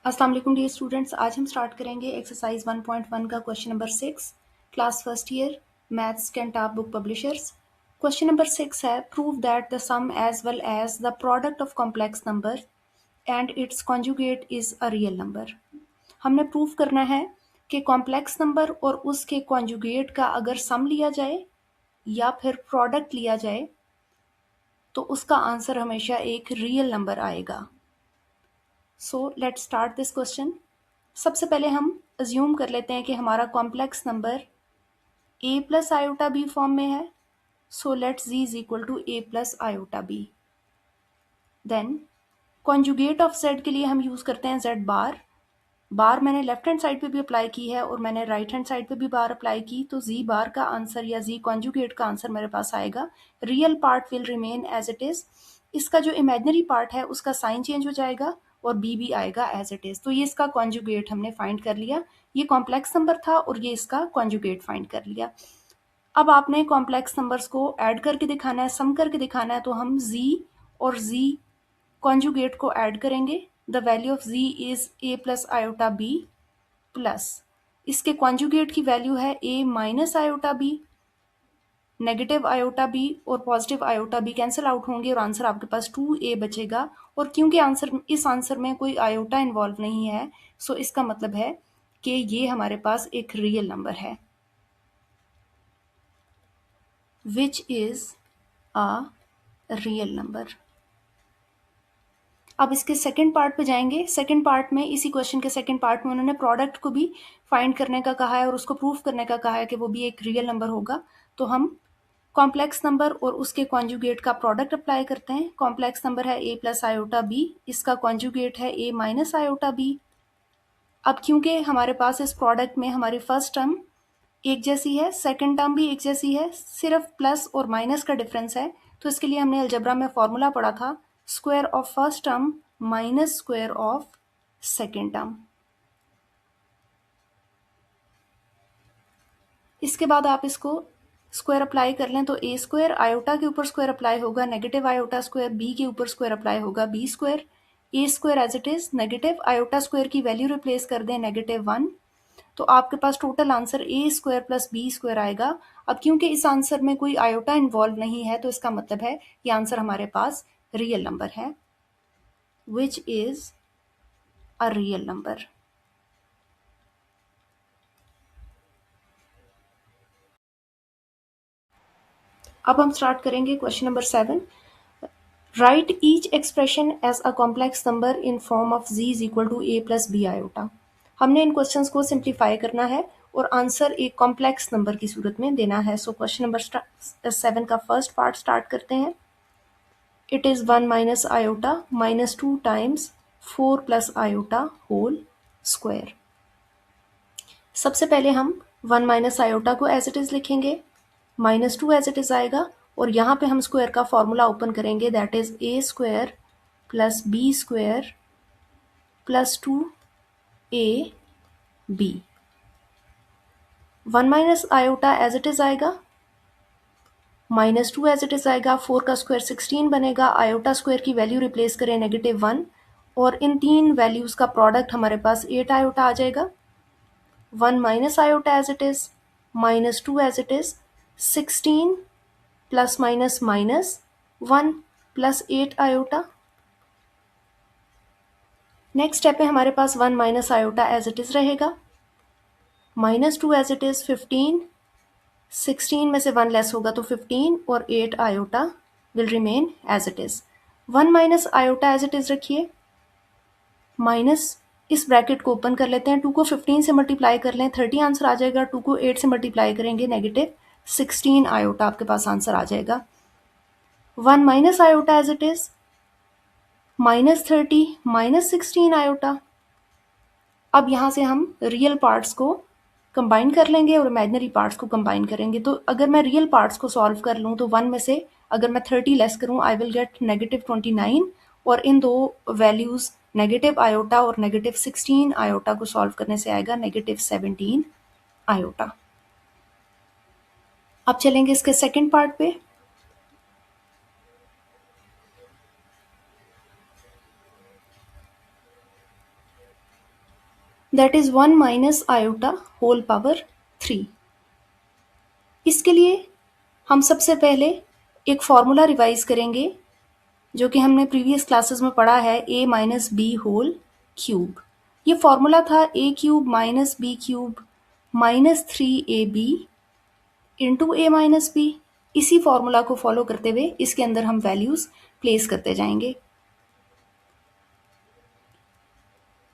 अस्सलाम वालेकुम dear students, आज हम स्टार्ट करेंगे एक्सरसाइज 1.1 का question number 6, class first year, maths Cantab book publishers. Question number 6 है, prove that the sum as well as the product of complex number and its conjugate is a real number. हमने prove करना है कि complex number और उसके conjugate का अगर सम लिया जाए या फिर प्रोडक्ट लिया जाए तो उसका आंसर हमेशा एक रियल नंबर आएगा। So let's start this question. सबसे पहले हम अज्यूम कर लेते हैं कि हमारा complex number a plus iota B form में है। So let z is equal to a plus iota B. Then conjugate of z के लिए हम यूज करते हैं z बार। बार मैंने लेफ्ट हैंड साइड पे भी अप्लाई की है और मैंने राइट हैंड साइड पे भी बार अप्लाई की, तो z बार का आंसर या z कॉन्जुगेट का आंसर मेरे पास आएगा real part will remain as it is. इसका जो इमेजिनरी पार्ट है उसका साइन चेंज हो जाएगा और b भी आएगा एज इट इज। तो ये इसका कॉन्जुगेट हमने फाइंड कर लिया। ये कॉम्प्लेक्स नंबर था और ये इसका कॉन्जुगेट फाइंड कर लिया। अब आपने कॉम्प्लेक्स नंबर्स को ऐड करके दिखाना है, सम करके दिखाना है, तो हम z और z कॉन्जुगेट को ऐड करेंगे। The value of z is a plus iota b plus इसके कॉन्जुगेट की वैल्यू है a minus iota b। Negative iota B और positive iota B cancel out होंगे और आंसर आपके पास 2a बचेगा। और क्योंकि इस आंसर में कोई आयोटा इन्वॉल्व नहीं है, सो इसका मतलब है कि ये हमारे पास एक रियल नंबर है, which is a real number. अब इसके सेकंड पार्ट पे जाएंगे। सेकंड पार्ट में, इसी क्वेश्चन के सेकंड पार्ट में उन्होंने प्रोडक्ट को भी फाइंड करने का कहा है और उसको प्रूफ करने का कहा है कि वो भी एक रियल नंबर होगा। तो हम कॉम्प्लेक्स नंबर और उसके कॉन्जुगेट का प्रोडक्ट अप्लाई करते हैं। कॉम्प्लेक्स नंबर है a प्लस आयोटा b, इसका कॉन्जुगेट है a माइनस आयोटा b। अब क्योंकि हमारे पास इस प्रोडक्ट में हमारी फर्स्ट टर्म एक जैसी है, सेकंड टर्म भी एक जैसी है, सिर्फ प्लस और माइनस का डिफरेंस है, तो इसके लिए हमने अलजेब्रा में फॉर्मूला पढ़ा था, square of first term minus square of second term. इसके बाद आप इसको स्क्वायर अप्लाई कर लें तो ए स्क्वायर आयोटा के ऊपर स्क्वायर अप्लाई होगा, नेगेटिव आयोटा स्क्वायर बी के ऊपर स्क्वायर अप्लाई होगा B square. A square as it is, negative iota square की वैल्यू रिप्लेस कर दें -1, तो आपके पास total answer A square plus B square आएगा। अब क्योंकि इस आंसर में कोई आयोटा इन्वॉल्व नहीं है, तो इसका मतलब है ये आंसर हमारे पास रियल नंबर है, which is a real number. अब हम स्टार्ट करेंगे question number 7। Write each expression as a complex number in form of z is equal to a plus B iota. हमने इन क्वेश्चंस को सिंप्लीफाई करना है और आंसर एक कॉम्प्लेक्स नंबर की सूरत में देना है। सो क्वेश्चन नंबर 7 का फर्स्ट पार्ट स्टार्ट करते हैं। It is 1 minus iota -2 times 4 plus iota whole square. सबसे पहले हम 1 माइनस आयोटा को एज इट इज लिखेंगे, -2 एज इट इज आएगा और यहाँ पे हम स्क्वायर का फॉर्मूला ओपन करेंगे, that is a square plus B square plus 2ab। 1 minus iota as it is आएगा, -2 एज इट इज आएगा, 4 का स्क्वायर 16 बनेगा, आयोटा स्क्वायर की वैल्यू रिप्लेस करें -1 और इन तीन वैल्यूज का प्रोडक्ट हमारे पास 8 आयोटा आ जाएगा। 1 minus iota as it is, -2 as it is, 16 plus minus -1 plus 8 iota. Next step में हमारे पास 1 minus iota as it is रहेगा, -2 एज इट इज, 15, 16 में से 1 लेस होगा तो 15 और 8 iota will remain as it is. 1 minus iota as it is रखिए, माइनस इस ब्रैकेट को ओपन कर लेते हैं, 2 को 15 से मल्टीप्लाई कर लें 30 आंसर आ जाएगा, 2 को 8 से मल्टीप्लाई करेंगे -16 आयोटा आपके पास आंसर आ जाएगा। 1 minus iota as it is, -30 -16 iota. अब यहाँ से हम रियल पार्ट्स को कंबाइन कर लेंगे और इमेजिनरी पार्ट्स को कंबाइन करेंगे। तो अगर मैं रियल पार्ट्स को सॉल्व कर लूँ तो 1 में से अगर मैं 30 लेस करूँ आई विल गेट -29 और इन दो वैल्यूज नेगेटिव आयोटा और -16 आयोटा को सॉल्व करने से आएगा -17 आयोटा। अब चलेंगे इसके सेकेंड पार्ट पे। That is 1 minus iota whole power 3। इसके लिए हम सबसे पहले एक फॉर्मूला रिवाइज करेंगे जो कि हमने प्रीवियस क्लासेस में पढ़ा है, a minus B whole cube. ये फॉर्मूला था a cube minus B cube minus 3ab into a minus B. इसी फॉर्मूला को फॉलो करते हुए इसके अंदर हम वैल्यूज प्लेस करते जाएंगे।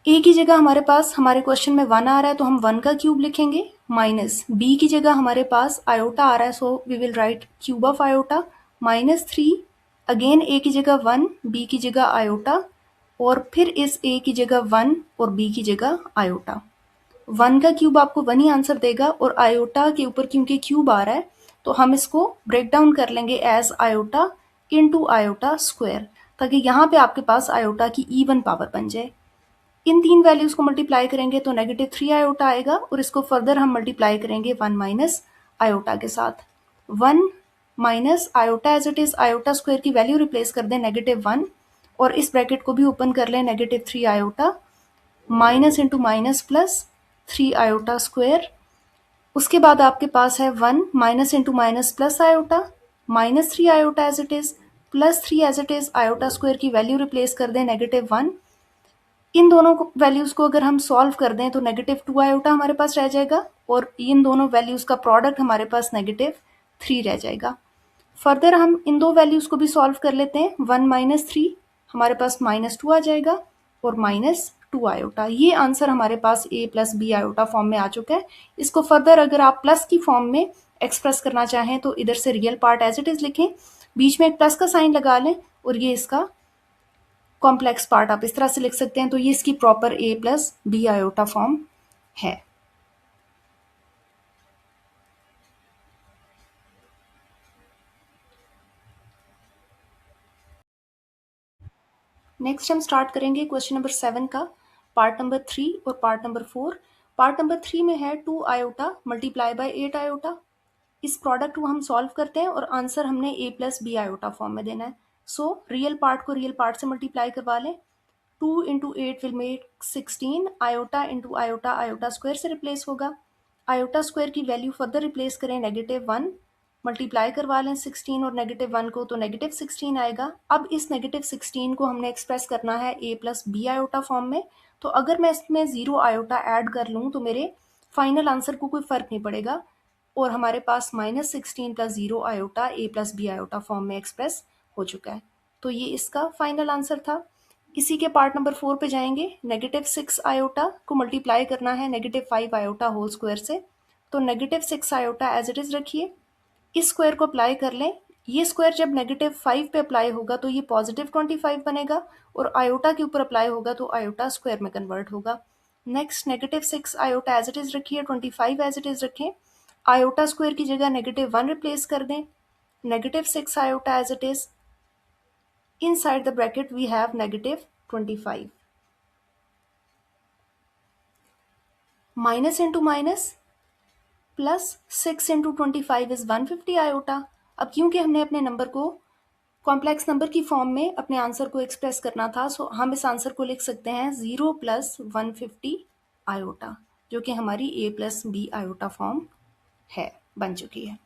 a की जगह हमारे पास हमारे क्वेश्चन में 1 आ रहा है तो हम 1 का क्यूब लिखेंगे, माइनस b की जगह हमारे पास आयोटा आ रहा है so we will write cube of iota minus 3, again a की जगह 1, b की जगह आयोटा और फिर इस a की जगह 1 और b की जगह आयोटा। 1 का क्यूब आपको 1 ही आंसर देगा और आयोटा के ऊपर क्योंकि क्यूब आ रहा है तो हम इसको ब्रेक डाउन कर लेंगे as iota into iota square, ताकि यहाँ पे आपके पास आयोटा की इवन पावर बन जाए। इन तीन वैल्यूज को मल्टीप्लाई करेंगे तो -3 आयोटा आएगा और इसको फर्दर हम मल्टीप्लाई करेंगे 1 माइनस आयोटा के साथ। 1 minus iota as it is, iota square की वैल्यू रिप्लेस कर दें -1 और इस ब्रैकेट को भी ओपन कर लें -3 iota minus into minus plus 3 iota square. उसके बाद आपके पास है 1 minus into minus plus iota -3 iota as it is plus 3 as it is, iota square की वैल्यू रिप्लेस कर दें -1। इन दोनों वैल्यूज को अगर हम सॉल्व कर दें तो -2 आयोटा हमारे पास रह जाएगा और इन दोनों वैल्यूज का प्रोडक्ट हमारे पास -3 रह जाएगा। फर्दर हम इन दो वैल्यूज को भी सॉल्व कर लेते हैं। 1 माइनस 3 हमारे पास -2 आ जाएगा और -2 आयोटा। ये आंसर हमारे पास a plus B iota form में आ चुका है। इसको फर्दर अगर आप प्लस की फॉर्म में एक्सप्रेस करना चाहें तो इधर से real part as it is लिखें, बीच में एक प्लस का साइन लगा लें और ये इसका कॉम्प्लेक्स पार्ट आप इस तरह से लिख सकते हैं। तो ये इसकी proper a plus B iota form है। नेक्स्ट हम स्टार्ट करेंगे क्वेश्चन नंबर 7 का पार्ट नंबर 3 और पार्ट नंबर 4। पार्ट नंबर 3 में है 2 आयोटा मल्टीप्लाई बाय 8 आयोटा। इस प्रोडक्ट को हम सॉल्व करते हैं और आंसर हमने a plus B iota form में देना है। सो रियल पार्ट को रियल पार्ट से मल्टीप्लाई करवा लें। 2 into 8 will make 16, iota into iota iota square से रिप्लेस होगा। आयोटा स्क्वायर की वैल्यू फर्दर रिप्लेस करें -1, मल्टीप्लाई करवा लें 16 और -1 को तो -16 आएगा। अब इस -16 को हमने एक्सप्रेस करना है a plus B iota form में। तो अगर मैं इसमें 0 आयोटा ऐड कर लूँ तो मेरे फाइनल आंसर को कोई फर्क नहीं पड़ेगा और हमारे पास -16 plus 0 iota a plus B iota form में एक्सप्रेस हो चुका है। तो ये इसका फाइनल आंसर था। इसी के पार्ट नंबर 4 पे जाएंगे। -6 आयोटा को मल्टीप्लाई करना है -5 आयोटा होल स्क्वायर से, तो -6 आयोटा एज इट इज रखिए। इस स्क्वायर को अप्लाई कर लें। ये स्क्वायर जब -5 पे अप्लाई होगा तो ये +25 बनेगा और आयोटा के ऊपर अप्लाई होगा तो आयोटा स्क्वायर में कन्वर्ट होगा। Next -6 iota as it is रखिए, 25 एज इट इज रखें। आयोटा स्क्वायर की जगह -1 रिप्लेस कर दें। -6 iota as it is, inside the bracket we have -25. Minus into minus plus 6 into 25 is 150 iota. अब क्योंकि हमने अपने नंबर को कॉम्प्लेक्स नंबर की फॉर्म में अपने आंसर को एक्सप्रेस करना था, सो हम इस आंसर को लिख सकते हैं 0 प्लस 150 आयोटा, जो कि हमारी a plus B iota form है, बन चुकी है।